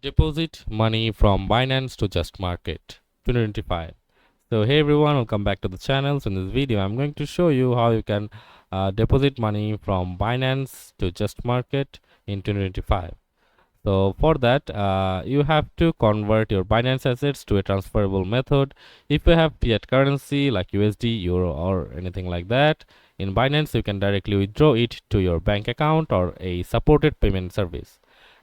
Deposit money from Binance to JustMarket 2025. So hey everyone, welcome back to the channel. So in this video I'm going to show you how you can deposit money from Binance to JustMarket in 2025. So for that you have to convert your Binance assets to a transferable method. If you have fiat currency like USD, Euro or anything like that, in Binance you can directly withdraw it to your bank account or a supported payment service.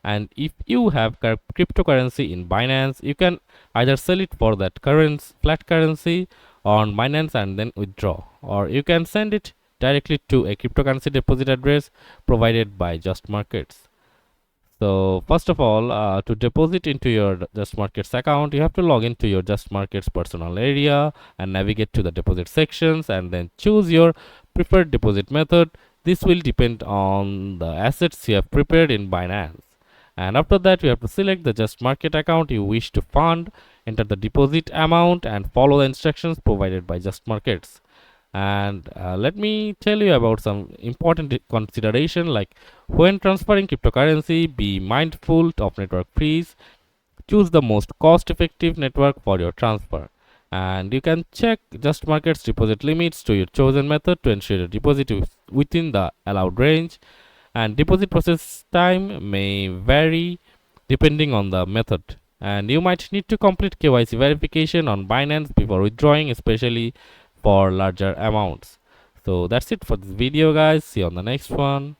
And if you have cryptocurrency in Binance, you can either sell it for that flat currency on Binance and then withdraw, or you can send it directly to a cryptocurrency deposit address provided by JustMarkets. So first of all, to deposit into your JustMarkets account, you have to log into your JustMarkets personal area and navigate to the deposit sections and then choose your preferred deposit method. This will depend on the assets you have prepared in Binance. And after that, you have to select the JustMarket account you wish to fund, enter the deposit amount and follow the instructions provided by JustMarkets. And let me tell you about some important consideration, like when transferring cryptocurrency, be mindful of network fees. Choose the most cost effective network for your transfer, and you can check JustMarkets deposit limits to your chosen method to ensure your deposit is within the allowed range. And deposit process time may vary depending on the method, and you might need to complete KYC verification on Binance before withdrawing, especially for larger amounts. So that's it for this video guys. See you on the next one.